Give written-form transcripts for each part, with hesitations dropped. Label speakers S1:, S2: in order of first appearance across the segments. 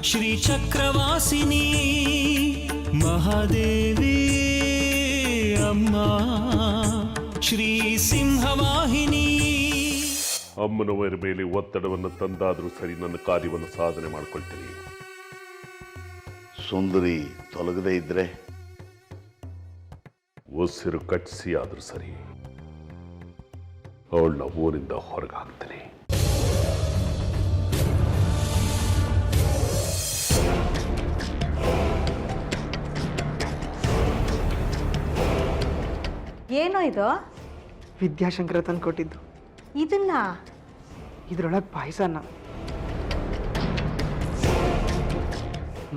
S1: ಶ್ರೀಚಕ್ರವಾಸಿನಿ ಮಹಾದೇವಿ ಅಮ್ಮ ಶ್ರೀ ಸಿಂಹವಾಹಿನಿ.
S2: ಅಮ್ಮನವರ ಮೇಲೆ ಒತ್ತಡವನ್ನು ತಂದಾದರೂ ಸರಿ ನನ್ನ ಕಾರ್ಯವನ್ನು ಸಾಧನೆ ಮಾಡ್ಕೊಳ್ತೀನಿ.
S3: ಸುಂದರಿ ತೊಲಗದೇ ಇದ್ರೆ
S2: ಉಸಿರು ಕಟ್ಟಿಸಿ ಆದ್ರೂ ಸರಿ ಅವಳನ್ನ ಊರಿಂದ ಹೊರಗೆ ಹಾಕ್ತೀನಿ.
S4: ಏನೋ ಇದು?
S5: ವಿದ್ಯಾಶಂಕರ ತಂದು ಕೊಟ್ಟಿದ್ದು.
S4: ಇದನ್ನ
S5: ಇದ್ರೊಳಗೆ ಪಾಯಸನ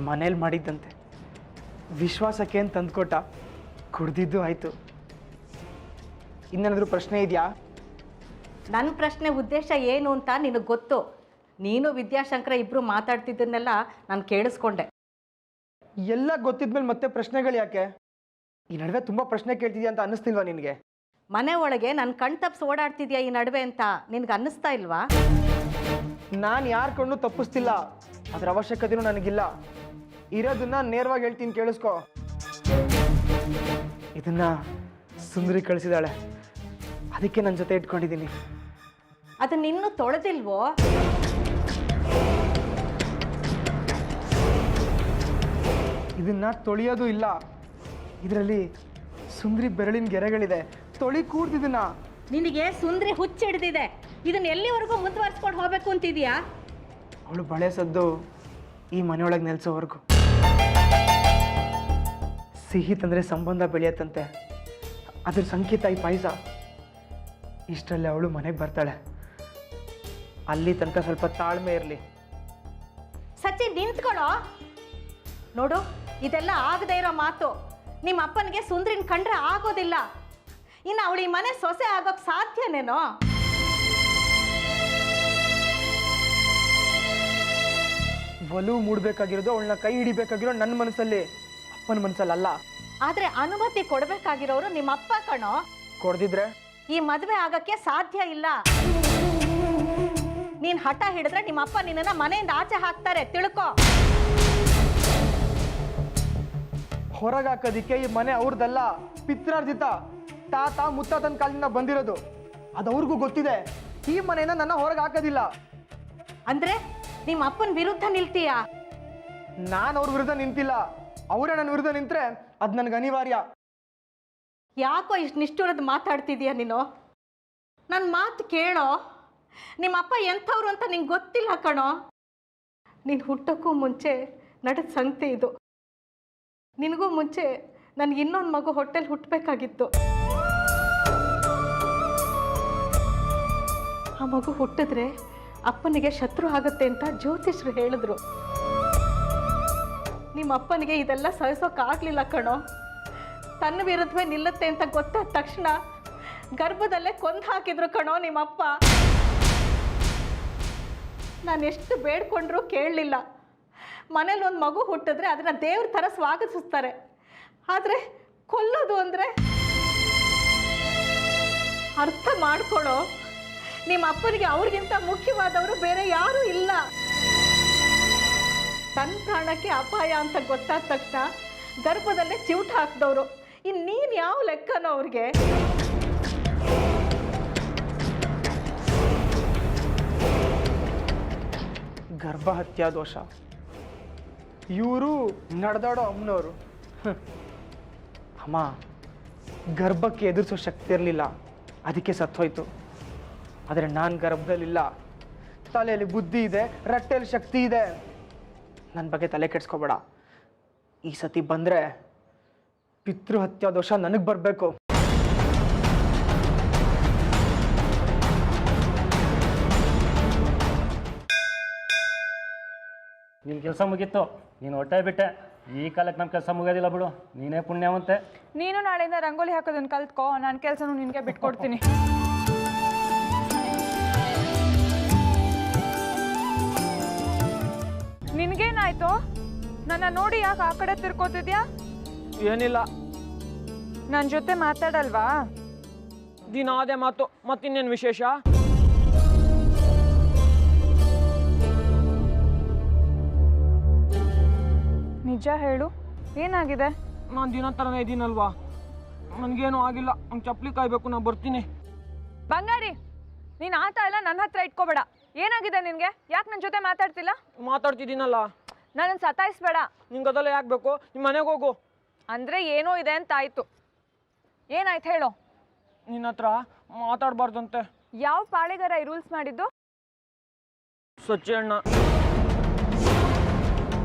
S5: ಮನೇಲಿ ಮಾಡಿದ್ದಂತೆ. ವಿಶ್ವಾಸಕ್ಕೆ ಅಂತ ತಂದುಕೊಟ್ಟ, ಕುಡ್ದಿದ್ದು ಆಯಿತು. ಇನ್ನೇನಾದರೂ ಪ್ರಶ್ನೆ ಇದೆಯಾ?
S4: ನನ್ನ ಪ್ರಶ್ನೆ ಉದ್ದೇಶ ಏನು ಅಂತ ನಿನಗೆ ಗೊತ್ತು. ನೀನು ವಿದ್ಯಾಶಂಕರ ಇಬ್ಬರು ಮಾತಾಡ್ತಿದ್ದನ್ನೆಲ್ಲ ನಾನು ಕೇಳಿಸ್ಕೊಂಡೆ.
S5: ಎಲ್ಲ ಗೊತ್ತಿದ್ಮೇಲೆ ಮತ್ತೆ ಪ್ರಶ್ನೆಗಳು ಯಾಕೆ? ಈ ನಡುವೆ ತುಂಬ ಪ್ರಶ್ನೆ ಕೇಳ್ತಿದ್ಯಾ ಅಂತ ಅನ್ನಿಸ್ತಿಲ್ವಾ ನಿನಗೆ?
S4: ಮನೆ ಒಳಗೆ ನನ್ನ ಕಣ್ ತಪ್ಪಿಸಿ ಓಡಾಡ್ತಿದ್ಯಾ ಈ ನಡುವೆ ಅಂತ ನಿನ್ಗೆ ಅನ್ನಿಸ್ತಾ ಇಲ್ವಾ?
S5: ನಾನು ಯಾರ ಕಣ್ಣು ತಪ್ಪಿಸ್ತಿಲ್ಲ, ಅದರ ಅವಶ್ಯಕತೆನೂ ನನಗಿಲ್ಲ. ಇರೋದನ್ನ ನೇರವಾಗಿ ಹೇಳ್ತೀನಿ, ಕೇಳಿಸ್ಕೊ. ಇದನ್ನ ಸುಂದರಿ ಕಳಿಸಿದಾಳೆ, ಅದಕ್ಕೆ ನನ್ನ ಜೊತೆ ಇಟ್ಕೊಂಡಿದ್ದೀನಿ.
S4: ಅದನ್ನ ಇನ್ನೂ ತೊಳೆದಿಲ್ವೋ?
S5: ಇದನ್ನ ತೊಳೆಯೋದು ಇಲ್ಲ. ಇದರಲ್ಲಿ ಸುಂದರಿ ಬೆರಳಿನ ಗೆರೆಗಳಿದೆ, ತೊಳಿ ಕೂಡ್ದಿದ್ದನ್ನ.
S4: ನಿನಗೆ ಸುಂದರಿ ಹುಚ್ಚಿಡ್ದಿದೆ. ಇದನ್ನ ಎಲ್ಲಿವರೆಗೂ ಮುಂದುವರ್ಸ್ಕೊಂಡು ಹೋಗ್ಬೇಕು ಅಂತಿದ್ಯಾ?
S5: ಅವಳು ಬಳೆ ಸದ್ದು ಈ ಮನೆಯೊಳಗೆ ನೆಲೆಸೋವರೆಗೂ. ಸಿಹಿ ತಂದರೆ ಸಂಬಂಧ ಬೆಳೆಯತ್ತಂತೆ, ಅದ್ರ ಸಂಕೇತ ಈ ಪಾಯಸ. ಇಷ್ಟರಲ್ಲಿ ಅವಳು ಮನೆಗೆ ಬರ್ತಾಳೆ. ಅಲ್ಲಿ ತನಕ ಸ್ವಲ್ಪ ತಾಳ್ಮೆ ಇರಲಿ.
S4: ಸಚ್ಚಿ ನಿಂತ್ಕೊಳ್ಳೋ. ನೋಡು, ಇದೆಲ್ಲ ಆಗದೆ ಇರೋ ಮಾತು. ನಿಮ್ಮ ಅಪ್ಪನಿಗೆ ಸುಂದ್ರಿನ ಕಂಡ್ರೆ ಆಗೋದಿಲ್ಲ. ಇನ್ನು ಅವಳು ಈ ಮನೆ ಸೊಸೆ ಆಗೋಕ್ ಸಾಧ್ಯನೇನೋ?
S5: ಒಲವು ಮೂಡಬೇಕಾಗಿರೋದು ಅವಳನ್ನ ಕೈ ಹಿಡಿಬೇಕಾಗಿರೋ ನನ್ನ ಮನಸ್ಸಲ್ಲಿ, ಅಪ್ಪನ ಮನಸ್ಸಲ್ಲ.
S4: ಆದ್ರೆ ಅನುಮತಿ ಕೊಡ್ಬೇಕಾಗಿರೋರು ನಿಮ್ಮ ಅಪ್ಪ ಕಣೋ.
S5: ಕೊಡ್ದಿದ್ರೆ
S4: ಈ ಮದುವೆ ಆಗಕ್ಕೆ ಸಾಧ್ಯ ಇಲ್ಲ. ನೀನ್ ಹಠ ಹಿಡಿದ್ರೆ ನಿಮ್ಮ ಅಪ್ಪ ನಿನ್ನ ಮನೆಯಿಂದ ಆಚೆ ಹಾಕ್ತಾರೆ, ತಿಳ್ಕೊ.
S5: ಹೊರಗೆ ಹಾಕೋದಿಕ್ಕೆ ಈ ಮನೆ ಅವ್ರದ್ದಲ್ಲ, ಪಿತ್ರಾರ್ಜಿತ. ತಾತ ಮುತ್ತಾತನ ಕಾಲದಿಂದ ಬಂದಿರೋದು, ಅದು ಅವ್ರಿಗೂ ಗೊತ್ತಿದೆ. ಈ ಮನೆಯಿಂದ ನನ್ನ ಹೊರಗೆ ಹಾಕೋದಿಲ್ಲ.
S4: ಅಂದ್ರೆ ನಿಮ್ಮ ಅಪ್ಪನ ವಿರುದ್ಧ ನಿಲ್ತೀಯಾ?
S5: ನಾನು ಅವ್ರ ವಿರುದ್ಧ ನಿಂತಿಲ್ಲ, ಅವರೇ ನನ್ನ ವಿರುದ್ಧ ನಿಂತ್ರೆ ಅದು ನನಗೆ ಅನಿವಾರ್ಯ.
S4: ಯಾಕೋ ಇಷ್ಟು ನಿಷ್ಠುರದ ಮಾತಾಡ್ತಿದೀಯ ನೀನು? ನನ್ನ ಮಾತು ಕೇಳೋ. ನಿಮ್ಮ ಅಪ್ಪ ಎಂಥವ್ರು ಅಂತ ನಿಂಗೆ ಗೊತ್ತಿಲ್ಲ ಕಣೋ. ನೀನು ಹುಟ್ಟೋಕ್ಕೂ ಮುಂಚೆ ನಡೆದ ಸಂಗತಿ ಇದು. ನಿನಗೂ ಮುಂಚೆ ನನಗೆ ಇನ್ನೊಂದು ಮಗು ಹೊಟ್ಟೆಲಿ ಹುಟ್ಟಬೇಕಾಗಿತ್ತು. ಆ ಮಗು ಹುಟ್ಟಿದ್ರೆ ಅಪ್ಪನಿಗೆ ಶತ್ರು ಆಗುತ್ತೆ ಅಂತ ಜ್ಯೋತಿಷ್ರು ಹೇಳಿದ್ರು. ನಿಮ್ಮ ಅಪ್ಪನಿಗೆ ಇದೆಲ್ಲ ಸಹಿಸೋಕ್ಕಾಗಲಿಲ್ಲ ಕಣೋ. ತನ್ನ ವಿರುದ್ಧವೇ ನಿಲ್ಲುತ್ತೆ ಅಂತ ಗೊತ್ತಾದ ತಕ್ಷಣ ಗರ್ಭದಲ್ಲೇ ಕೊಂದು ಹಾಕಿದ್ರು ಕಣೋ ನಿಮ್ಮಪ್ಪ. ನಾನು ಎಷ್ಟು ಬೇಡ್ಕೊಂಡ್ರೂ ಕೇಳಲಿಲ್ಲ. ಮನೇಲಿ ಒಂದು ಮಗು ಹುಟ್ಟಿದ್ರೆ ಅದನ್ನ ದೇವ್ರ ಥರ ಸ್ವಾಗತಿಸ್ತಾರೆ, ಆದರೆ ಕೊಲ್ಲೋದು ಅಂದರೆ ಅರ್ಥ ಮಾಡ್ಕೊಳ್ಳೋ. ನಿಮ್ಮ ಅಪ್ಪನಿಗೆ ಅವ್ರಿಗಿಂತ ಮುಖ್ಯವಾದವರು ಬೇರೆ ಯಾರೂ ಇಲ್ಲ. ತನ್ನ ಪ್ರಾಣಕ್ಕೆ ಅಪಾಯ ಅಂತ ಗೊತ್ತಾದ ತಕ್ಷಣ ಗರ್ಭದಲ್ಲೇ ಚಿವುಟ ಹಾಕಿದವರು. ನೀನು ಯಾವ ಲೆಕ್ಕನೋ ಅವ್ರಿಗೆ?
S5: ಗರ್ಭಹತ್ಯಾ ದೋಷ. ಇವರು ನಡೆದಾಡೋ ಅಮ್ಮನವರು. ಅಮ್ಮ ಗರ್ಭಕ್ಕೆ ಎದುರಿಸೋ ಶಕ್ತಿ ಇರಲಿಲ್ಲ, ಅದಕ್ಕೆ ಸತ್ತೋಯ್ತು. ಆದರೆ ನಾನು ಗರ್ಭದಲ್ಲಿಲ್ಲ, ತಲೆಯಲ್ಲಿ ಬುದ್ಧಿ ಇದೆ, ರಟ್ಟೆಯಲ್ಲಿ ಶಕ್ತಿ ಇದೆ. ನನ್ನ ಬಗ್ಗೆ ತಲೆ ಕೆಡ್ಸ್ಕೊಬೇಡ. ಈ ಸತಿ ಬಂದರೆ ಪಿತೃಹತ್ಯಾ ದೋಷ ನನಗೆ ಬರಬೇಕು.
S6: ನಿನ್ನ ಕೆಲಸ ಮುಗೀತು, ನೀನು ಹೊಟ್ಟೆ ಬಿಟ್ಟೆ. ಈ ಕಾಲಕ್ಕೆ ನಮ್ಮ ಕೆಲಸ ಮುಗೋದಿಲ್ಲ ಬಿಡು, ನೀನೇ ಪುಣ್ಯವಂತೆ.
S7: ನೀನು ನಾಳೆಯಿಂದ ರಂಗೋಲಿ ಹಾಕೋದನ್ನು ಕಲ್ತ್ಕೋ, ನನ್ನ ಕೆಲಸನೂ ನಿನಗೆ ಬಿಟ್ಕೊಡ್ತೀನಿ. ನಿನಗೇನಾಯ್ತು? ನನ್ನ ನೋಡಿ ಯಾಕೆ ಆ ಕಡೆ ತಿರ್ಕೋತಿದ್ಯಾ?
S8: ಏನಿಲ್ಲ.
S7: ನನ್ನ ಜೊತೆ ಮಾತಾಡಲ್ವಾ?
S8: ದಿನ ಅದೇ ಮಾತು, ಮತ್ತಿನ್ನೇನು ವಿಶೇಷ?
S7: ನಿಜ ಹೇಳು, ಏನಾಗಿದೆ?
S8: ನಾನು ದಿನ ಥರನೇ ಇದ್ದೀನಲ್ವಾ, ನನಗೇನು ಆಗಿಲ್ಲ. ನಂಗೆ ಚಪ್ಪಲಿ ಕಾಯ್ಬೇಕು, ನಾನು ಬರ್ತೀನಿ.
S7: ಬಂಗಾರಿ, ನೀನು ಆತ ಎಲ್ಲ ನನ್ನ ಹತ್ರ ಇಟ್ಕೋಬೇಡ. ಏನಾಗಿದೆ ನಿನಗೆ? ಯಾಕೆ ನನ್ನ ಜೊತೆ ಮಾತಾಡ್ತಿಲ್ಲ?
S8: ಮಾತಾಡ್ತಿದ್ದೀನಲ್ಲ.
S7: ನನ್ನನ್ನು ಸತಾಯಿಸ್ಬೇಡ.
S8: ನಿಂಗೆ ಅದೆಲ್ಲ ಯಾಕೆ ಬೇಕು? ನಿಮ್ಮ ಮನೆಗೆ ಹೋಗು.
S7: ಅಂದರೆ ಏನೋ ಇದೆ ಅಂತ ಆಯಿತು. ಏನಾಯ್ತು ಹೇಳು?
S8: ನಿನ್ನ ಹತ್ರ ಮಾತಾಡಬಾರ್ದಂತೆ.
S7: ಯಾವ ಪಾಳೆಗಾರ ಈ ರೂಲ್ಸ್ ಮಾಡಿದ್ದು?
S8: ಸಚ್ಚಿ ಅಣ್ಣ.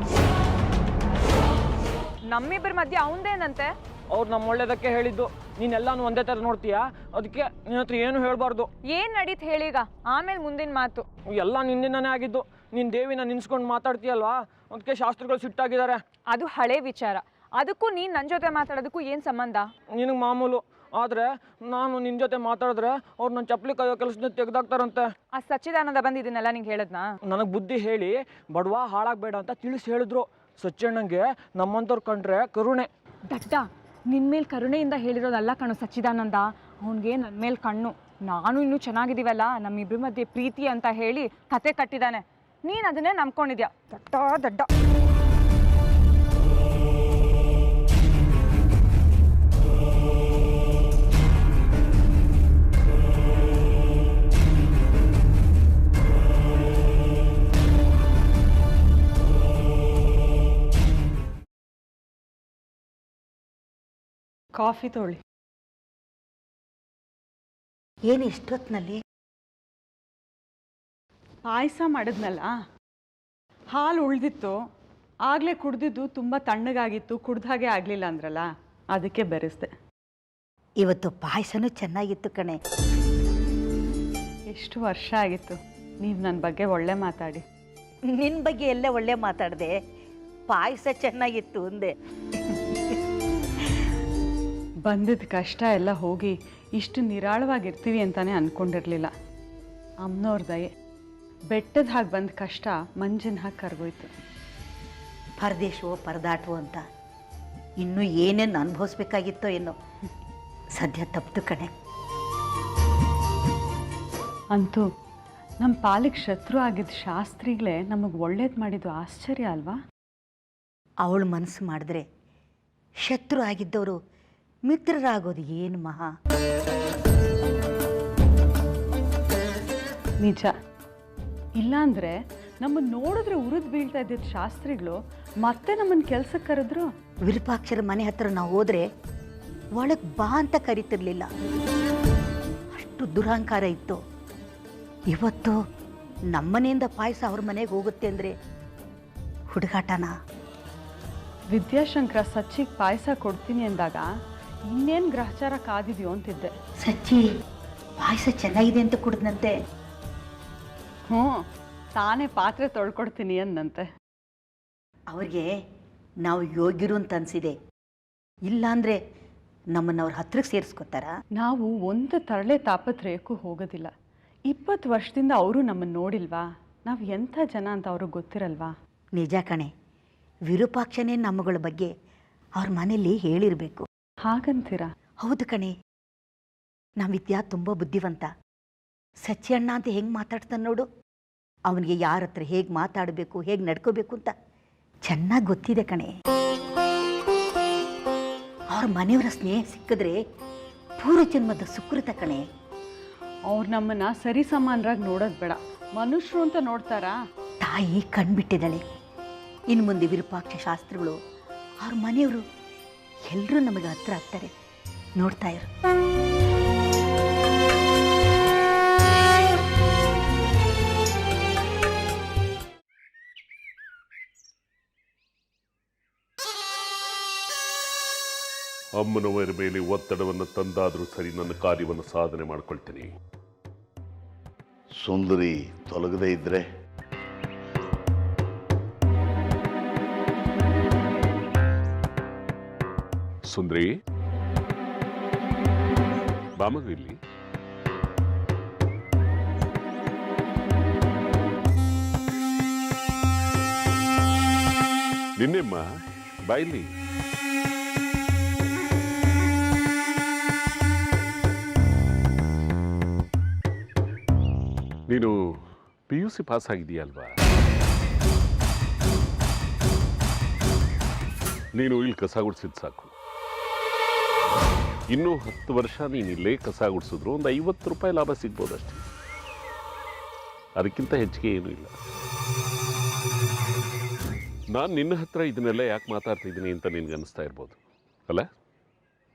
S7: ನಮ್ಮಿಬ್ಬರ ಮಧ್ಯೆ ಅವಂದೇನಂತೆ?
S8: ಅವ್ರು ನಮ್ಮ ಒಳ್ಳೇದಕ್ಕೆ ಹೇಳಿದ್ದು. ನೀನೆಲ್ಲಾನು ಒಂದೇ ಥರ ನೋಡ್ತೀಯಾ, ಅದಕ್ಕೆ ನಿನ್ನ ಹತ್ರ ಏನು ಹೇಳಬಾರ್ದು.
S7: ಏನು ನಡೀತು ಹೇಳೀಗ, ಆಮೇಲೆ ಮುಂದಿನ ಮಾತು.
S8: ಎಲ್ಲ ನಿನ್ನಿಂದನೇ ಆಗಿದ್ದು. ನೀನು ದೇವಿನ ನಿನ್ಸ್ಕೊಂಡು ಮಾತಾಡ್ತೀಯಲ್ವಾ, ಅದಕ್ಕೆ ಶಾಸ್ತ್ರಿಗಳು ಸಿಟ್ಟಾಗಿದ್ದಾರೆ.
S7: ಅದು ಹಳೆ ವಿಚಾರ. ಅದಕ್ಕೂ ನೀನು ನನ್ನ ಜೊತೆ ಮಾತಾಡೋದಕ್ಕೂ ಏನು ಸಂಬಂಧ?
S8: ನಿನಗೆ ಮಾಮೂಲು. ಆದರೆ ನಾನು ನಿನ್ನ ಜೊತೆ ಮಾತಾಡಿದ್ರೆ ಅವ್ರು ನನ್ನ ಚಪ್ಪಲಿ ಕಾಯೋ ಕೆಲಸದ ತೆಗೆದಾಕ್ತಾರಂತೆ.
S7: ಆ ಸಚ್ಚಿದಾನಂದ ಬಂದಿದ್ದೀನಲ್ಲ ನಿಂಗೆ ಹೇಳದ್ನಾ?
S8: ನನಗೆ ಬುದ್ಧಿ ಹೇಳಿ ಬಡವ ಹಾಳಾಗಬೇಡ ಅಂತ ತಿಳಿಸಿ ಹೇಳಿದ್ರು. ಸಚ್ಚಣ್ಣಂಗೆ ನಮ್ಮಂಥವ್ರು ಕಂಡ್ರೆ ಕರುಣೆ.
S7: ದಡ್ಡ, ನಿನ್ನ ಮೇಲೆ ಕರುಣೆಯಿಂದ ಹೇಳಿರೋದಲ್ಲ ಕಣು ಸಚ್ಚಿದಾನಂದ. ಅವನಿಗೆ ನನ್ನ ಮೇಲೆ ಕಣ್ಣು. ನಾನು ಇನ್ನೂ ಚೆನ್ನಾಗಿದ್ದೀವಲ್ಲ, ನಮ್ಮಿಬ್ಬರ ಮಧ್ಯೆ ಪ್ರೀತಿ ಅಂತ ಹೇಳಿ ಕತೆ ಕಟ್ಟಿದ್ದಾನೆ. ನೀನು ಅದನ್ನೇ ನಂಬ್ಕೊಂಡಿದ್ಯಾ. ದಡ್ಡ ದಡ್ಡ.
S4: ಕಾಫಿ ತೊಗೊಳ್ಳಿ.
S9: ಏನು ಇಷ್ಟೊತ್ತಿನಲ್ಲಿ?
S4: ಪಾಯಸ ಮಾಡಿದ್ನಲ್ಲ, ಹಾಲು ಉಳಿದಿತ್ತು. ಆಗಲೇ ಕುಡ್ದಿದ್ದು ತುಂಬ ತಣ್ಣಗಾಗಿತ್ತು, ಕುಡ್ದಾಗೆ ಆಗಲಿಲ್ಲ ಅಂದ್ರಲ್ಲ, ಅದಕ್ಕೆ ಬೆರೆಸ್ದೆ.
S9: ಇವತ್ತು ಪಾಯಸನೂ ಚೆನ್ನಾಗಿತ್ತು ಕಣೆ.
S4: ಎಷ್ಟು ವರ್ಷ ಆಗಿತ್ತು ನೀವು ನನ್ನ ಬಗ್ಗೆ ಒಳ್ಳೆ ಮಾತಾಡಿ.
S9: ನಿನ್ನ ಬಗ್ಗೆ ಎಲ್ಲ ಒಳ್ಳೆ ಮಾತಾಡಿದೆ, ಪಾಯಸ ಚೆನ್ನಾಗಿತ್ತು ಅಂದೆ.
S4: ಬಂದಿದ್ದ ಕಷ್ಟ ಎಲ್ಲ ಹೋಗಿ ಇಷ್ಟು ನಿರಾಳವಾಗಿರ್ತೀವಿ ಅಂತಲೇ ಅಂದ್ಕೊಂಡಿರಲಿಲ್ಲ. ಅಮ್ಮನವ್ರ ದಯೆ. ಬೆಟ್ಟದ ಹಾಗೆ ಬಂದ ಕಷ್ಟ ಮಂಜಿನ ಹಾಗೆ ಕರ್ಗೋಯ್ತು.
S9: ಪರದೇಶವೋ ಪರದಾಟವೋ ಅಂತ ಇನ್ನೂ ಏನೇನು ಅನುಭವಿಸ್ಬೇಕಾಗಿತ್ತೋ ಏನೋ. ಸದ್ಯ ತಪ್ಪಿತು ಕಣೆ.
S4: ಅಂತೂ ನಮ್ಮ ಪಾಲಿಗೆ ಶತ್ರು ಆಗಿದ್ದ ಶಾಸ್ತ್ರಿಗಳೇ ನಮಗೆ ಒಳ್ಳೇದು ಮಾಡಿದ್ದು ಆಶ್ಚರ್ಯ ಅಲ್ವಾ?
S9: ಅವಳು ಮನಸ್ಸು ಮಾಡಿದ್ರೆ ಶತ್ರು ಆಗಿದ್ದವರು ಮಿತ್ರರಾಗೋದು ಏನು ಮಹಾ.
S4: ನಿಜ. ಇಲ್ಲಾಂದರೆ ನಮ್ಮನ್ನು ನೋಡಿದ್ರೆ ಉರಿದು ಬೀಳ್ತಾ ಇದ್ದಿದ್ದ ಶಾಸ್ತ್ರಿಗಳು ಮತ್ತೆ ನಮ್ಮನ್ನು ಕೆಲ್ಸಕ್ಕೆ ಕರೆದ್ರು.
S9: ವಿರೂಪಾಕ್ಷರ ಮನೆ ಹತ್ರ ನಾವು ಹೋದರೆ ಒಳಗೆ ಬಾ ಅಂತ ಕರಿತಿರ್ಲಿಲ್ಲ, ಅಷ್ಟು ದುರಹಂಕಾರ ಇತ್ತು. ಇವತ್ತು ನಮ್ಮನೆಯಿಂದ ಪಾಯಸ ಅವ್ರ ಮನೆಗೆ ಹೋಗುತ್ತೆ ಅಂದರೆ ಹುಡುಗಾಟನ.
S4: ವಿದ್ಯಾಶಂಕರ ಸಚ್ಚಿಗೆ ಪಾಯಸ ಕೊಡ್ತೀನಿ ಅಂದಾಗ ಇನ್ನೇನು ಗ್ರಹಚಾರ ಕಾದಿದೆಯೋ ಅಂತಿದ್ದೆ.
S9: ಸಚ್ಚಿ ಪಾಯಸ ಚೆನ್ನಾಗಿದೆ ಅಂತ ಕುಡಿದ್ನಂತೆ.
S4: ಹ್ಞೂ, ತಾನೇ ಪಾತ್ರೆ ತೊಳ್ಕೊಡ್ತೀನಿ ಅಂದಂತೆ.
S9: ಅವ್ರಿಗೆ ನಾವು ಯೋಗ್ಯರು ಅಂತ ಅನಿಸಿದೆ. ಇಲ್ಲಾಂದರೆ ನಮ್ಮನ್ನು ಅವ್ರ ಹತ್ರಕ್ಕೆ ಸೇರಿಸ್ಕೊತಾರ?
S4: ನಾವು ಒಂದು ತರಳೆ ತಾಪತ್ರಯಕ್ಕೂ ಹೋಗೋದಿಲ್ಲ. 20 ವರ್ಷದಿಂದ ಅವರು ನಮ್ಮನ್ನು ನೋಡಿಲ್ವಾ? ನಾವು ಎಂಥ ಜನ ಅಂತ ಅವ್ರಿಗೆ ಗೊತ್ತಿರಲ್ವಾ?
S9: ನಿಜ ಕಣೆ. ವಿರೂಪಾಕ್ಷನೇ ನಮ್ಮಗಳ ಬಗ್ಗೆ ಅವ್ರ ಮನೇಲಿ ಹೇಳಿರಬೇಕು.
S4: ಹಾಗಂತೀರಾ?
S9: ಹೌದು ಕಣೆ. ನಮ್ಮ ವಿದ್ಯಾ ತುಂಬ ಬುದ್ಧಿವಂತ. ಸಚ್ಚಿ ಅಣ್ಣ ಅಂತ ಹೆಂಗೆ ಮಾತಾಡ್ತಾನೆ ನೋಡು. ಅವನಿಗೆ ಯಾರ ಹತ್ರ ಹೇಗೆ ಮಾತಾಡಬೇಕು, ಹೇಗೆ ನಡ್ಕೋಬೇಕು ಅಂತ ಚೆನ್ನಾಗಿ ಗೊತ್ತಿದೆ ಕಣೆ. ಅವ್ರ ಮನೆಯವರ ಸ್ನೇಹ ಸಿಕ್ಕಿದ್ರೆ ಪೂರ್ವಜನ್ಮದ ಸುಕೃತ ಕಣೆ.
S4: ಅವ್ರು ನಮ್ಮನ್ನು ಸರಿ ಸಮಾನರಾಗಿ ನೋಡೋದು ಬೇಡ, ಮನುಷ್ಯರು ಅಂತ ನೋಡ್ತಾರಾ?
S9: ತಾಯಿ ಕಣ್ಬಿಟ್ಟಿದ್ದಾಳೆ. ಇನ್ನು ಮುಂದೆ ವಿರೂಪಾಕ್ಷ ಶಾಸ್ತ್ರಿಗಳು, ಅವ್ರ ಮನೆಯವರು ಎಲ್ಲರೂ ನಮಗೆ ಹತ್ರ ಆಗ್ತಾರೆ. ನೋಡ್ತಾ ಇರು.
S2: ಅಮ್ಮನವರ ಮೇಲೆ ಒತ್ತಡವನ್ನು ತಂದಾದರೂ ಸರಿ ನನ್ನ ಕಾರ್ಯವನ್ನು ಸಾಧನೆ ಮಾಡ್ಕೊಳ್ತೀನಿ.
S3: ಸುಂದರಿ ತೊಲಗದೇ ಇದ್ರೆ
S2: ಸುಂದ್ರಿ ಬಾಮಗು ಇಲ್ಲಿ. ನಿನ್ನೆಮ್ಮ ಬಾಯಿಲಿ. ನೀನು PUC ಪಾಸ್ ಆಗಿದೆಯಲ್ವಾ? ನೀನು ಇಲ್ಲಿ ಕಸ ಗುಡಿಸಿದ್ದು ಸಾಕು. ಇನ್ನೂ 10 ವರ್ಷ ನೀನು ಇಲ್ಲೇ ಕಸ ಗುಡಿಸಿದ್ರು ಒಂದು 50 ರೂಪಾಯಿ ಲಾಭ ಸಿಗ್ಬೋದಷ್ಟೇ. ಅದಕ್ಕಿಂತ ಹೆಚ್ಚಿಗೆ ಏನೂ ಇಲ್ಲ. ನಾನು ನಿನ್ನ ಹತ್ರ ಇದನ್ನೆಲ್ಲ ಯಾಕೆ ಮಾತಾಡ್ತಿದ್ದೀನಿ ಅಂತ ನಿನ್ಗೆ ಅನ್ನಿಸ್ತಾ ಇರ್ಬೋದು ಅಲ್ಲ?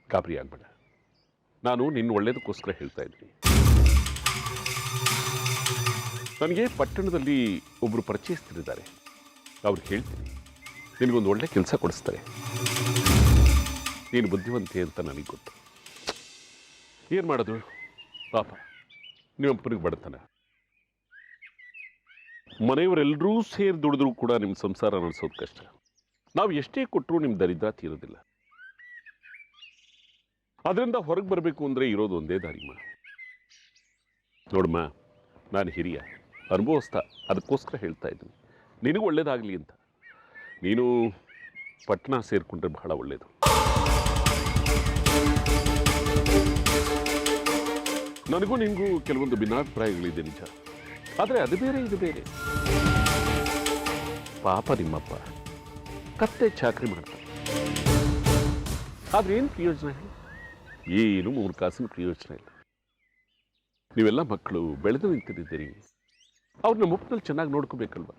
S2: ಗಾಬರಿ ಆಗಬೇಡ. ನಾನು ನಿನ್ನ ಒಳ್ಳೇದಕ್ಕೋಸ್ಕರ ಹೇಳ್ತಾ ಇದ್ದೀನಿ. ನನಗೆ ಪಟ್ಟಣದಲ್ಲಿ ಒಬ್ಬರು ಪರಿಚಯಿಸ್ತಿದ್ದಾರೆ. ಅವ್ರಿಗೆ ಹೇಳ್ತೀನಿ, ನಿನಗೊಂದು ಒಳ್ಳೆ ಕೆಲಸ ಕೊಡಿಸ್ತಾರೆ. ನೀನು ಬುದ್ಧಿವಂತೆ ಅಂತ ನನಗೆ ಗೊತ್ತು. ಏನು ಮಾಡೋದು ಪಾಪ, ನಿಮ್ಮಪ್ಪನಿಗೆ ಬಡತನ. ಮನೆಯವರೆಲ್ಲರೂ ಸೇರಿ ದುಡಿದ್ರೂ ಕೂಡ ನಿಮ್ಮ ಸಂಸಾರ ನಡೆಸೋದು ಕಷ್ಟ. ನಾವು ಎಷ್ಟೇ ಕೊಟ್ಟರೂ ನಿಮ್ಮ ದರಿದ್ರ ತೀರೋದಿಲ್ಲ. ಅದರಿಂದ ಹೊರಗೆ ಬರಬೇಕು ಅಂದರೆ ಇರೋದು ಒಂದೇ ದಾರಿಮ್ಮ. ನೋಡಮ್ಮ, ನಾನು ಹಿರಿಯ ಅನುಭವಿಸ್ತಾ, ಅದಕ್ಕೋಸ್ಕರ ಹೇಳ್ತಾ ಇದ್ದೀನಿ, ನಿನಗೂ ಒಳ್ಳೇದಾಗಲಿ ಅಂತ. ನೀನು ಪಟ್ಟಣ ಸೇರಿಕೊಂಡ್ರೆ ಬಹಳ ಒಳ್ಳೆಯದು. ನನಗೂ ನಿನಗೂ ಕೆಲವೊಂದು ಭಿನ್ನಾಭಿಪ್ರಾಯಗಳಿದೆ ನಿಜ, ಆದರೆ ಅದು ಬೇರೆ ಇದು ಬೇರೆ. ಪಾಪ ನಿಮ್ಮಪ್ಪ ಕತ್ತೆ ಚಾಕರಿ ಮಾಡ್ತಾರೆ, ಆದರೆ ಏನು ಪ್ರಯೋಜನ? ಏನು 3 ಕಾಸಿನ ಪ್ರಯೋಜನ ಇಲ್ಲ. ನೀವೆಲ್ಲ ಮಕ್ಕಳು ಬೆಳೆದು ನಿಂತಿದ್ದೀರಿ. ಅವ್ರನ್ನ ಮುಪ್ಪದಲ್ಲಿ ಚೆನ್ನಾಗಿ ನೋಡ್ಕೋಬೇಕಲ್ವ?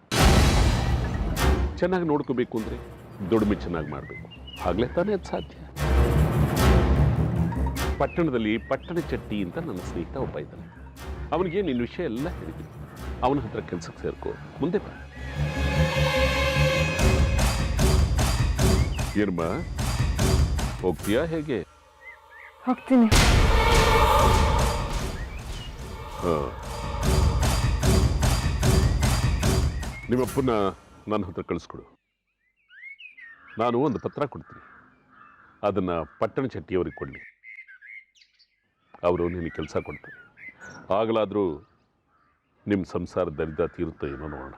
S2: ಚೆನ್ನಾಗಿ ನೋಡ್ಕೋಬೇಕು ಅಂದರೆ ದುಡಿಮೆ ಚೆನ್ನಾಗಿ ಮಾಡಬೇಕು, ಆಗಲೇ ತಾನೇ ಅದು ಸಾಧ್ಯ. ಪಟ್ಟಣದಲ್ಲಿ ಪಟ್ಟಣ ಚಟ್ಟಿ ಅಂತ ನನ್ನ ಸ್ನೇಹಿತ ಒಬ್ಬ ಇದ್ದಾನೆ. ಅವನಿಗೆ ನಿನ್ನ ವಿಷಯ ಎಲ್ಲ ಹೇಳಿದ್ದೀನಿ. ಅವನ ಹತ್ರ ಕೆಲಸಕ್ಕೆ ಸೇರ್ಕೋ, ಮುಂದೆ ಬಾ. ಏನಮ್ಮ, ಹೋಗ್ತೀಯಾ ಹೇಗೆ?
S7: ಹೋಗ್ತೀನಿ.
S2: ನಿಮ್ಮಪ್ಪನ ನನ್ನ ಹತ್ರ ಕಳಿಸ್ಕೊಡು. ನಾನು ಒಂದು ಪತ್ರ ಕೊಡ್ತೀನಿ, ಅದನ್ನು ಪಟ್ಟಣ ಚಟ್ಟಿಯವರಿಗೆ ಕೊಡಲಿ. ಅವರು ನಿನಗೆ ಕೆಲಸ ಕೊಡ್ತಾರೆ. ಆಗಲಾದರೂ ನಿಮ್ಮ ಸಂಸಾರ ದರಿದ್ರ ತೀರುತ್ತೋ ಏನೋ ನೋಡೋಣ.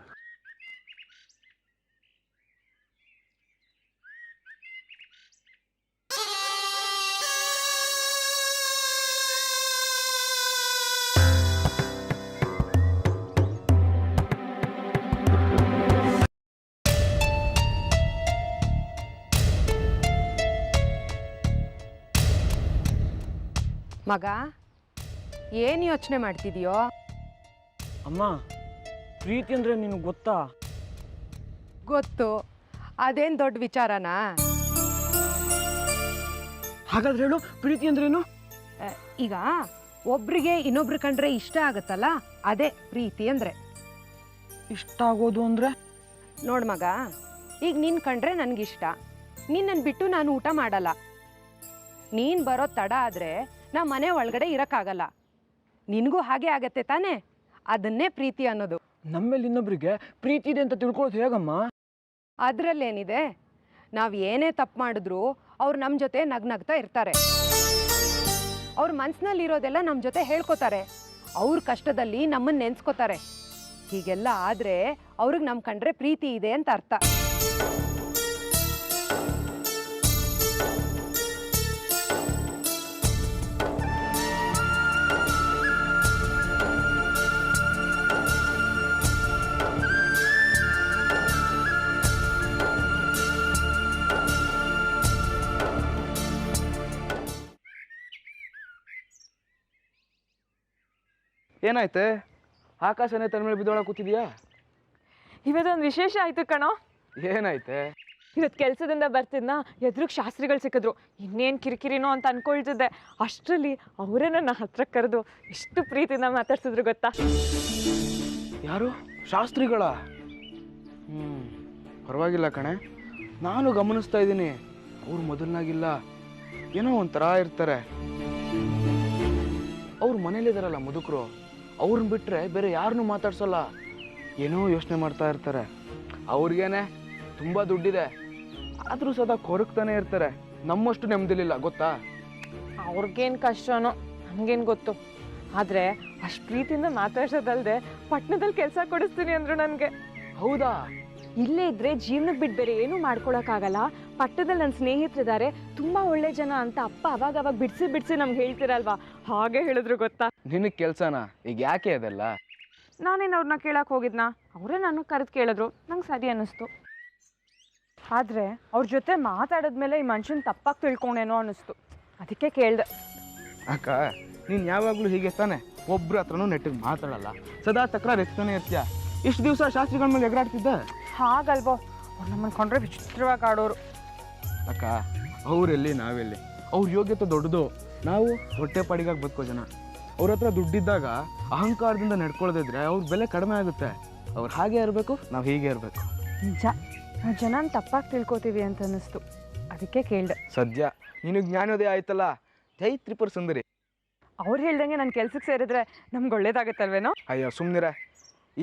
S10: ಮಗ, ಏನು ಯೋಚನೆ ಮಾಡ್ತಿದೀಯೋ?
S8: ಅಮ್ಮ, ಪ್ರೀತಿ ಅಂದರೆ ನಿನಗೆ ಗೊತ್ತಾ?
S10: ಗೊತ್ತು. ಅದೇನು ದೊಡ್ಡ ವಿಚಾರನಾ?
S8: ಹಾಗಾದ್ರೆ ಹೇಳು, ಪ್ರೀತಿ ಅಂದ್ರೇನು?
S10: ಈಗ ಒಬ್ರಿಗೆ ಇನ್ನೊಬ್ರು ಕಂಡ್ರೆ ಇಷ್ಟ ಆಗತ್ತಲ್ಲ, ಅದೇ ಪ್ರೀತಿ ಅಂದ್ರೆ.
S8: ಇಷ್ಟ ಆಗೋದು ಅಂದರೆ?
S10: ನೋಡ್ ಮಗ, ಈಗ ನೀನ್ ಕಂಡ್ರೆ ನನ್ಗಿಷ್ಟ. ನಿನ್ನನ್ನು ಬಿಟ್ಟು ನಾನು ಊಟ ಮಾಡಲ್ಲ. ನೀನ್ ಬರೋ ತಡ ಆದ್ರೆ ನಾ ಮನೆ ಒಳಗಡೆ ಇರಕ್ಕಾಗಲ್ಲ. ನಿನಗೂ ಹಾಗೆ ಆಗತ್ತೆ ತಾನೇ? ಅದನ್ನೇ ಪ್ರೀತಿ ಅನ್ನೋದು.
S8: ನಮ್ಮೇಲೆ ಇನ್ನೊಬ್ರಿಗೆ ಪ್ರೀತಿ ಇದೆ ಅಂತ ತಿಳ್ಕೊಳ್ಳೋದು ಹೇಗಮ್ಮ?
S10: ಅದ್ರಲ್ಲೇನಿದೆ? ನಾವು ಏನೇ ತಪ್ಪು ಮಾಡಿದ್ರು ಅವ್ರು ನಮ್ಮ ಜೊತೆ ನಗ್ನಗ್ತಾ ಇರ್ತಾರೆ. ಅವ್ರ ಮನ್ಸಿನಲ್ಲಿರೋದೆಲ್ಲ ನಮ್ಮ ಜೊತೆ ಹೇಳ್ಕೊತಾರೆ. ಅವ್ರ ಕಷ್ಟದಲ್ಲಿ ನಮ್ಮನ್ನ ನೆನ್ಸ್ಕೋತಾರೆ. ಹೀಗೆಲ್ಲ ಆದ್ರೆ ಅವ್ರಿಗೆ ನಮ್ಮ ಕಂಡ್ರೆ ಪ್ರೀತಿ ಇದೆ ಅಂತ ಅರ್ಥ.
S5: ಏನಾಯ್ತೆ? ಆಕಾಶನೇ ತನ್ನ ಮೇಲೆ ಬಿದ್ದೊಳಗೆ ಕೂತಿದ್ಯಾ?
S7: ಇವತ್ತೊಂದು ವಿಶೇಷ ಆಯ್ತು ಕಣೋ.
S5: ಏನಾಯ್ತೆ?
S7: ಇವತ್ತು ಕೆಲಸದಿಂದ ಬರ್ತಿದ್ನ, ಎದುರಿಗೆ ಶಾಸ್ತ್ರಿಗಳು ಸಿಕ್ಕಿದ್ರು. ಇನ್ನೇನು ಕಿರಿಕಿರಿನೋ ಅಂತ ಅನ್ಕೊಳ್ತಿದ್ದೆ. ಅಷ್ಟರಲ್ಲಿ ಅವರೇ ನನ್ನ ಹತ್ರ ಕರೆದು ಎಷ್ಟು ಪ್ರೀತಿಯಿಂದ ಮಾತಾಡ್ಸಿದ್ರು ಗೊತ್ತಾ?
S5: ಯಾರು? ಶಾಸ್ತ್ರಿಗಳ? ಪರವಾಗಿಲ್ಲ ಕಣೆ, ನಾನು ಗಮನಿಸ್ತಾ ಇದ್ದೀನಿ. ಅವ್ರು ಮೊದಲನಾಗಿಲ್ಲ, ಏನೋ ಒಂಥರ ಇರ್ತಾರೆ. ಅವ್ರು ಮನೇಲಿದಾರಲ್ಲ ಮುದುಕರು, ಅವ್ರನ್ನ ಬಿಟ್ಟರೆ ಬೇರೆ ಯಾರನ್ನೂ ಮಾತಾಡ್ಸಲ್ಲ. ಏನೋ ಯೋಚನೆ ಮಾಡ್ತಾ ಇರ್ತಾರೆ. ಅವ್ರಿಗೇನೆ ತುಂಬ ದುಡ್ಡಿದೆ, ಆದರೂ ಸದಾ ಕೊರಗ್ತಾನೆ ಇರ್ತಾರೆ. ನಮ್ಮಷ್ಟು ನೆಮ್ಮದಿಲಿಲ್ಲ ಗೊತ್ತಾ?
S7: ಅವ್ರಿಗೇನು ಕಷ್ಟನೋ ನನಗೇನು ಗೊತ್ತು. ಆದರೆ ಅಷ್ಟು ಪ್ರೀತಿಯಿಂದ ಮಾತಾಡ್ಸೋದಲ್ದೆ ಪಟ್ಟಣದಲ್ಲಿ ಕೆಲಸ ಕೊಡಿಸ್ತೀನಿ ಅಂದರು ನನಗೆ.
S5: ಹೌದಾ?
S7: ಇಲ್ಲೇ ಇದ್ರೆ ಜೀವನಕ್ಕೆ ಬಿಟ್ಟು ಬೇರೆ ಏನೂ ಮಾಡ್ಕೊಳಕ್ಕಾಗಲ್ಲ. ಪಟ್ಟಣದಲ್ಲಿ ನನ್ನ ಸ್ನೇಹಿತರಿದ್ದಾರೆ, ತುಂಬ ಒಳ್ಳೆ ಜನ ಅಂತ ಅಪ್ಪ ಅವಾಗ ಬಿಡಿಸಿ ನಮ್ಗೆ ಹೇಳ್ತಿರಲ್ವಾ, ಹಾಗೆ ಹೇಳಿದ್ರು ಗೊತ್ತಾ?
S5: ನಿನಗೆ ಕೆಲಸನಾ? ಈಗ ಯಾಕೆ ಅದೆಲ್ಲ?
S7: ನಾನೇನು ಅವ್ರನ್ನ ಕೇಳಕ್ಕೆ ಹೋಗಿದ್ನಾ? ಅವರೇ ನಾನು ಕರೆದು ಕೇಳಿದ್ರು, ನಂಗೆ ಸರಿ ಅನ್ನಿಸ್ತು. ಆದರೆ ಅವ್ರ ಜೊತೆ ಮಾತಾಡಿದ್ಮೇಲೆ ಈ ಮನುಷ್ಯನ ತಪ್ಪಾಗಿ ತಿಳ್ಕೊಂಡೇನೋ ಅನ್ನಿಸ್ತು, ಅದಕ್ಕೆ ಕೇಳಿದೆ.
S5: ಅಕ್ಕ ನೀನು ಯಾವಾಗಲೂ ಹೀಗೆ ತಾನೆ, ಒಬ್ರ ಹತ್ರನೂ ನೆಟ್ಟಿಗೆ ಮಾತಾಡಲ್ಲ, ಸದಾ ತಕರಾರು ಎತ್ತಾನೆ ಇರ್ತೀಯ. ಇಷ್ಟು ದಿವಸ ಶಾಸ್ತ್ರಿಗಳ ಮೇಲೆ ಎಗರಾಡ್ತಿದ್ದೆ.
S7: ಹಾಗಲ್ವೋ, ಅವ್ರು ನಮ್ಮನ್ನು ಕೊಂಡ್ರೆ ವಿಚಿತ್ರವಾಗಿ ಆಡೋರು.
S5: ಅಕ್ಕ ಅವರೆಲ್ಲಿ ನಾವೆಲ್ಲಿ, ಅವ್ರ ಯೋಗ್ಯತೆ ದೊಡ್ಡದು, ನಾವು ಹೊಟ್ಟೆ ಪಾಡಿಗಾಗಿ ಬದುಕೋ ಜನ. ಅವ್ರ ಹತ್ರ ದುಡ್ಡಿದ್ದಾಗ ಅಹಂಕಾರದಿಂದ ನಡ್ಕೊಳ್ಳೋದಿದ್ರೆ ಅವ್ರ ಬೆಲೆ ಕಡಿಮೆ ಆಗುತ್ತೆ. ಅವ್ರು ಹಾಗೆ ಇರಬೇಕು, ನಾವು ಹೀಗೆ ಇರಬೇಕು.
S7: ನಿಜ, ನಾವು ಜನನ ತಪ್ಪಾಗಿ ತಿಳ್ಕೊತೀವಿ ಅಂತ ಅನ್ನಿಸ್ತು, ಅದಕ್ಕೆ ಕೇಳಿದೆ.
S5: ಸದ್ಯ ನಿನಗೆ ಜ್ಞಾನೋದಯ ಆಯ್ತಲ್ಲ, ಜೈ ತ್ರಿಪುರ ಸುಂದರಿ.
S7: ಅವ್ರು ಹೇಳ್ದಂಗೆ ನನ್ನ ಕೆಲ್ಸಕ್ಕೆ ಸೇರಿದ್ರೆ ನಮ್ಗೆ ಒಳ್ಳೇದಾಗತ್ತಲ್ವೇನೋ?
S5: ಅಯ್ಯೋ ಸುಮ್ಮನಿರೆ,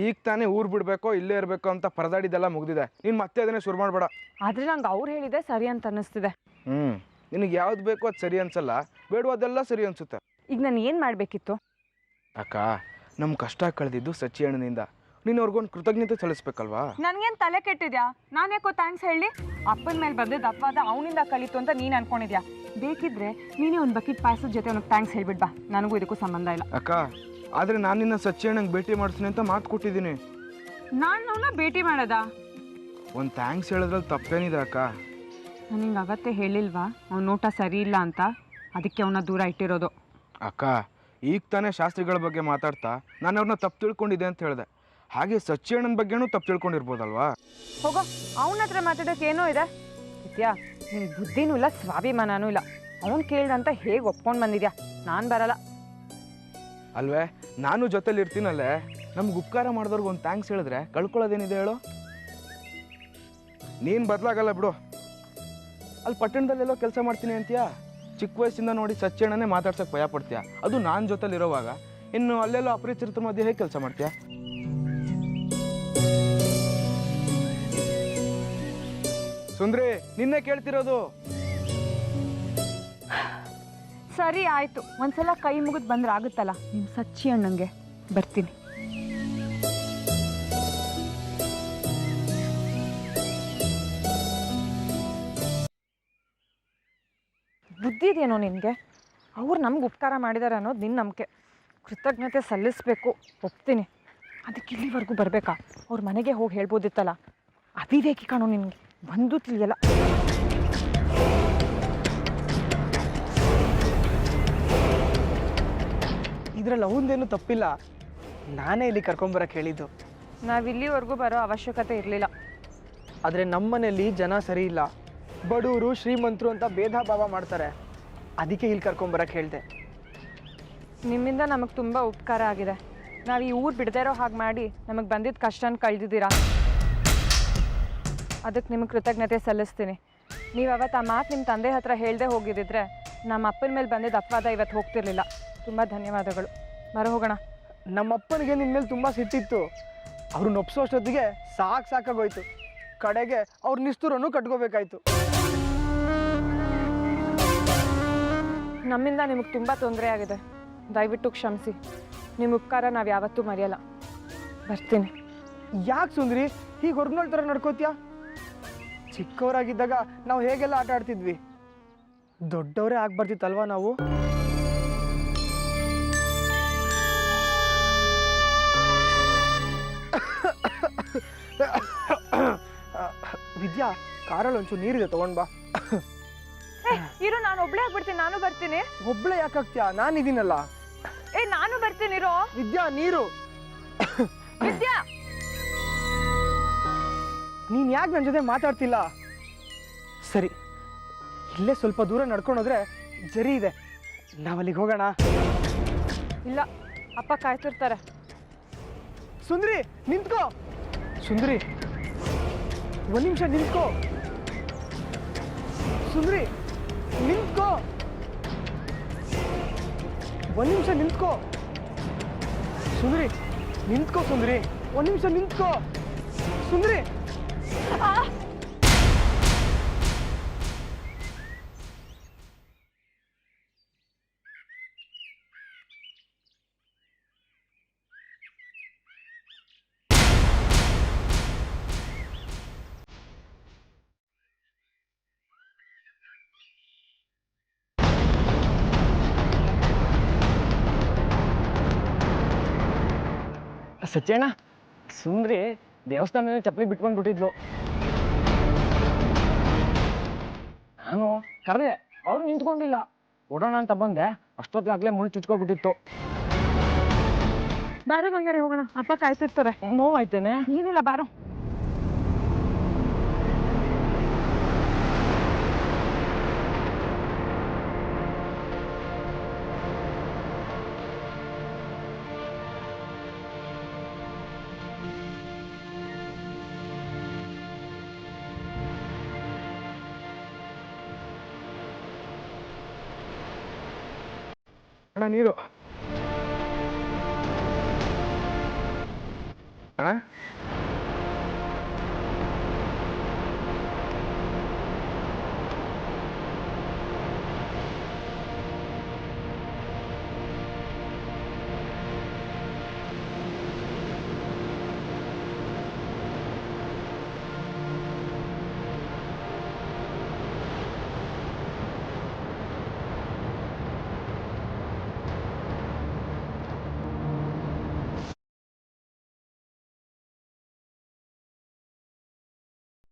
S5: ಈಗ ತಾನೇ ಊರು ಬಿಡಬೇಕೋ ಇಲ್ಲೇ ಇರಬೇಕೋ ಅಂತ ಪರದಾಡಿದ್ದೆಲ್ಲ ಮುಗ್ದಿದೆ. ನೀನು ಮತ್ತೆ ಅದನ್ನೇ ಶುರು ಮಾಡಬೇಡ.
S7: ಆದರೆ ನಂಗೆ ಅವ್ರು ಹೇಳಿದೆ ಸರಿ ಅಂತ ಅನ್ನಿಸ್ತಿದೆ.
S5: ನಿನಗೆ ಯಾವ್ದು ಬೇಕೋ ಅದು ಸರಿ ಅನ್ಸಲ್ಲ, ಬೇಡ ಅದೆಲ್ಲ ಸರಿ ಅನ್ಸುತ್ತೆ.
S7: ಈಗ ನಾನು ಏನು ಮಾಡಬೇಕಿತ್ತು?
S5: ಅಕ್ಕ, ನಮ್ಮ ಕಷ್ಟ ಕಳೆದಿದ್ದು ಸಚ್ಚಿ ಅಣ್ಣನಿಂದ, ನೀನು ಅವ್ರಿಗೊಂದು ಕೃತಜ್ಞತೆ ಸಲ್ಲಿಸ್ಬೇಕಲ್ವಾ?
S7: ನನಗೇನು ತಲೆ ಕೆಟ್ಟಿದ್ಯಾ? ನಾನು ಯಾಕೋ ಥ್ಯಾಂಕ್ಸ್ ಹೇಳಿ? ಅಪ್ಪನ ಮೇಲೆ ಬಂದಿದ್ದು ಅಪವಾದ ಅವನಿಂದ ಕಲಿತು ಅಂತ ನೀನು ಅನ್ಕೊಂಡಿದ್ಯಾ? ಬೇಕಿದ್ರೆ ನೀನೇ ಒಂದು ಬಕೆಟ್ ಪಾಯಸದ ಜೊತೆ ಅವ್ನಿಗೆ ಥ್ಯಾಂಕ್ಸ್ ಹೇಳ್ಬಿಡ್ಬಾ, ನನಗೂ ಇದಕ್ಕೂ ಸಂಬಂಧ ಇಲ್ಲ.
S5: ಅಕ್ಕ, ಆದರೆ ನಾನು ನಿನ್ನ ಸಚ್ಚಿ ಅಣ್ಣಂಗೆ ಭೇಟಿ ಮಾಡಿಸ್ತೀನಿ ಅಂತ ಮಾತು ಕೊಟ್ಟಿದ್ದೀನಿ.
S7: ನಾನು ಅವನ್ನ ಭೇಟಿ ಮಾಡೋದಾ?
S5: ಒಂದು ಥ್ಯಾಂಕ್ಸ್ ಹೇಳೋದ್ರಲ್ಲಿ ತಪ್ಪೇನಿದೆ ಅಕ್ಕ?
S7: ನನಗೆ ಅವತ್ತೇ ಹೇಳಿಲ್ವಾ ಅವ್ನ ನೋಟ ಸರಿ ಇಲ್ಲ ಅಂತ, ಅದಕ್ಕೆ ಅವನ್ನ ದೂರ ಇಟ್ಟಿರೋದು.
S5: ಅಕ್ಕ, ಈಗ ತಾನೇ ಶಾಸ್ತ್ರಿಗಳ ಬಗ್ಗೆ ಮಾತಾಡ್ತಾ ನಾನು ಅವ್ರನ್ನ ತಪ್ಪು ತಿಳ್ಕೊಂಡಿದ್ದೆ ಅಂತ ಹೇಳಿದೆ. ಹಾಗೆ ಸಚ್ಚಿ ಅಣ್ಣನ ಬಗ್ಗೆನೂ ತಪ್ಪು ತಿಳ್ಕೊಂಡಿರ್ಬೋದಲ್ವಾ?
S7: ಹೋಗೋ, ಅವನ ಹತ್ರ ಮಾತಾಡೋಕೆ ಏನೋ ಇದೆ ನಿತ್ಯ. ನಿನ್ ಬುದ್ಧಿನೂ ಇಲ್ಲ, ಸ್ವಾಭಿಮಾನನೂ ಇಲ್ಲ. ಅವ್ನು ಕೇಳ್ದಂತ ಹೇಗೆ ಒಪ್ಕೊಂಡು ಬಂದಿದ್ಯಾ? ನಾನು ಬರಲ್ಲ.
S5: ಅಲ್ವೇ, ನಾನು ಜೊತೆಲಿ ಇರ್ತೀನಲ್ಲೇ. ನಮ್ಗೆ ಉಪಕಾರ ಮಾಡಿದವ್ರಿಗೆ ಒಂದು ಥ್ಯಾಂಕ್ಸ್ ಹೇಳಿದ್ರೆ ಕಳ್ಕೊಳ್ಳೋದೇನಿದೆ ಹೇಳು? ನೀನು ಬದಲಾಗಲ್ಲ ಬಿಡು. ಅಲ್ಲಿ ಪಟ್ಟಣದಲ್ಲೆಲ್ಲೋ ಕೆಲಸ ಮಾಡ್ತೀನಿ ಅಂತೀಯಾ? ಚಿಕ್ಕ ವಯಸ್ಸಿಂದ ನೋಡಿ ಸಚ್ಚಿ ಅಣ್ಣನೇ ಮಾತಾಡ್ಸೋಕೆ ಭಯ ಪಡ್ತೀಯ, ಅದು ನಾನು ಜೊತೆಲಿರೋವಾಗ. ಇನ್ನು ಅಲ್ಲೆಲ್ಲೋ ಅಪರಿಚಿತರ ಮಧ್ಯೆ ಹೇಗೆ ಕೆಲಸ ಮಾಡ್ತೀಯಾ? ಸುಂದ್ರಿ, ನಿನ್ನೆ ಕೇಳ್ತಿರೋದು.
S7: ಸರಿ ಆಯಿತು, ಒಂದ್ಸಲ ಕೈ ಮುಗಿದು ಬಂದ್ರೆ ಆಗುತ್ತಲ್ಲ. ನಿಮ್ಮ ಸಚ್ಚಿ ಅಣ್ಣಂಗೆ ಬರ್ತೀನಿ. ಬುದ್ಧಿ ಇದೆಯೇನೋ ನಿನಗೆ? ಅವ್ರು ನಮ್ಗೆ ಉಪಕಾರ ಮಾಡಿದ್ದಾರೆ ಅನ್ನೋದು ನಿನ್ನ ನಂಬಿಕೆ. ಕೃತಜ್ಞತೆ ಸಲ್ಲಿಸಬೇಕು, ಒಪ್ತೀನಿ. ಅದಕ್ಕೆ ಇಲ್ಲಿವರೆಗೂ ಬರಬೇಕಾ? ಅವ್ರ ಮನೆಗೆ ಹೋಗಿ ಹೇಳ್ಬೋದಿತ್ತಲ್ಲ. ಅವಿವೇಕಿ ಕಾಣೋ ನಿನಗೆ, ಬಂದು ತಿಳಿಯಲ್ಲ.
S5: ಇದ್ರಲ್ಲಿ ಅವಂದೇನು ತಪ್ಪಿಲ್ಲ, ನಾನೇ ಇಲ್ಲಿ ಕರ್ಕೊಂಬರಕ್ಕೆ ಹೇಳಿದ್ದು.
S7: ನಾವಿಲ್ಲಿವರೆಗೂ ಬರೋ ಅವಶ್ಯಕತೆ ಇರಲಿಲ್ಲ.
S5: ಆದರೆ ನಮ್ಮ ಮನೇಲಿ ಜನ ಸರಿ ಇಲ್ಲ, ಬಡವರು ಶ್ರೀಮಂತರು ಅಂತ ಭೇದ ಭಾವ ಮಾಡ್ತಾರೆ. ಅದಕ್ಕೆ ಇಲ್ಲಿ ಕರ್ಕೊಂಬರಕ್ಕೆ ಹೇಳಿದೆ.
S7: ನಿಮ್ಮಿಂದ ನಮಗೆ ತುಂಬ ಉಪಕಾರ ಆಗಿದೆ. ನಾವು ಈ ಊರು ಬಿಡದೇ ಇರೋ ಹಾಗೆ ಮಾಡಿ ನಮಗೆ ಬಂದಿದ್ದ ಕಷ್ಟನ ಕಳೆದಿದ್ದೀರಾ. ಅದಕ್ಕೆ ನಿಮಗೆ ಕೃತಜ್ಞತೆ ಸಲ್ಲಿಸ್ತೀನಿ. ನೀವು ಅವತ್ತು ಆ ಮಾತು ನಿಮ್ಮ ತಂದೆ ಹತ್ರ ಹೇಳದೆ ಹೋಗಿದ್ದಿದ್ರೆ ನಮ್ಮ ಅಪ್ಪನ ಮೇಲೆ ಬಂದಿದ್ದ ಅಪವಾದ ಇವತ್ತು ಹೋಗ್ತಿರ್ಲಿಲ್ಲ. ತುಂಬ ಧನ್ಯವಾದಗಳು. ಬರೋ ಹೋಗೋಣ.
S5: ನಮ್ಮಪ್ಪನಿಗೆ ನಿನ್ನ ಮೇಲೆ ತುಂಬ ಸಿಟ್ಟಿತ್ತು. ಅವ್ರನ್ನ ಒಪ್ಸೋಷ್ಟೊತ್ತಿಗೆ ಸಾಕಾಗೋಯ್ತು. ಕಡೆಗೆ ಅವ್ರ ನಿಷ್ಠುರನ್ನು ಕಟ್ಕೋಬೇಕಾಯ್ತು.
S7: ನಮ್ಮಿಂದ ನಿಮಗೆ ತುಂಬ ತೊಂದರೆ ಆಗಿದೆ, ದಯವಿಟ್ಟು ಕ್ಷಮಿಸಿ. ನಿಮ್ಮ ಉಪಕಾರ ನಾವು ಯಾವತ್ತೂ ಮರೆಯಲ್ಲ. ಬರ್ತೀನಿ.
S5: ಯಾಕೆ ಸುಂದ್ರಿ ಹೀಗೆ ಹೊರಗ್ನೋಳ್ ಥರ ನಡ್ಕೋತೀಯ? ಚಿಕ್ಕವರಾಗಿದ್ದಾಗ ನಾವು ಹೇಗೆಲ್ಲ ಆಟ ಆಡ್ತಿದ್ವಿ, ದೊಡ್ಡವರೇ ಆಗ್ಬರ್ತಿತ್ತಲ್ವಾ ನಾವು? ವಿದ್ಯಾ, ಕಾರಲ್ಲಿ ಒಂಚೂರು ನೀರಿದೆ, ತಗೊಂಡ್ ಬಾ.
S7: ಇರು, ನಾನು ಒಬ್ಳೆ ಆಗ್ಬಿಡ್ತೀನಿ. ನಾನು ಬರ್ತೀನಿ.
S5: ಒಬ್ಳೆ ಯಾಕಾಗ್ತೀಯಾ? ನಾನಿದ್ದೀನಲ್ಲ.
S7: ನಾನು ಬರ್ತೀನಿ ಇರೋ.
S5: ವಿದ್ಯಾ, ನೀರು.
S7: ವಿದ್ಯಾ,
S5: ನೀನ್ ಯಾಕೆ ನನ್ನ ಜೊತೆ ಮಾತಾಡ್ತಿಲ್ಲ? ಸರಿ, ಇಲ್ಲೇ ಸ್ವಲ್ಪ ದೂರ ನಡ್ಕೊಂಡೋದ್ರೆ ಜರಿ ಇದೆ, ನಾವಲ್ಲಿಗೆ ಹೋಗೋಣ.
S7: ಇಲ್ಲ, ಅಪ್ಪ ಕಾಯ್ತಿರ್ತಾರೆ.
S5: ಸುಂದ್ರಿ, ನಿಂತ್ಕೋ. ಸುಂದ್ರಿ, ಒಂದ್ ನಿಮಿಷ ನಿಂತ್ಕೋ. ಸುಂದ್ರಿ, ನಿಂತ್ಕೋ. ಒಂದ್ ನಿಮಿಷ ನಿಂತ್ಕೋ. ಸುಂದ್ರಿ, ನಿಂತ್ಕೋ. ಸುಂದ್ರಿ, ಒಂದ್ ನಿಮಿಷ ನಿಂತ್ಕೋ. ಸುಂದ್ರಿ,
S8: ಸಚ್ಚಣ್ಣ, ಸುಂದ್ರಿ ದೇವಸ್ಥಾನದಲ್ಲಿ ಚಪ್ಪಲಿ ಬಿಟ್ಕೊಂಡ್ಬಿಟ್ಟಿದ್ಲು. ನಾನು ಕರೆದೆ, ಅವ್ರು ನಿಂತ್ಕೊಂಡಿಲ್ಲ. ಓಡೋಣ ಅಂತ ಬಂದೆ, ಅಷ್ಟೊತ್ತಿಗಾಗಲೇ ಮುಳ್ಳು ಚುಚ್ಕೊಬಿಟ್ಟಿತ್ತು.
S7: ಬಾರೋ ಬಂಗಾರಿ ಹೋಗೋಣ, ಅಪ್ಪ ಕಾಯ್ತಿರ್ತಾರೆ.
S8: ನೋವಾಯ್ತೇನೆ.
S7: ಏನಿಲ್ಲ ಬಾರೋ.
S5: ಅಣ್ಣ ನೀರು. ಅಣ್ಣ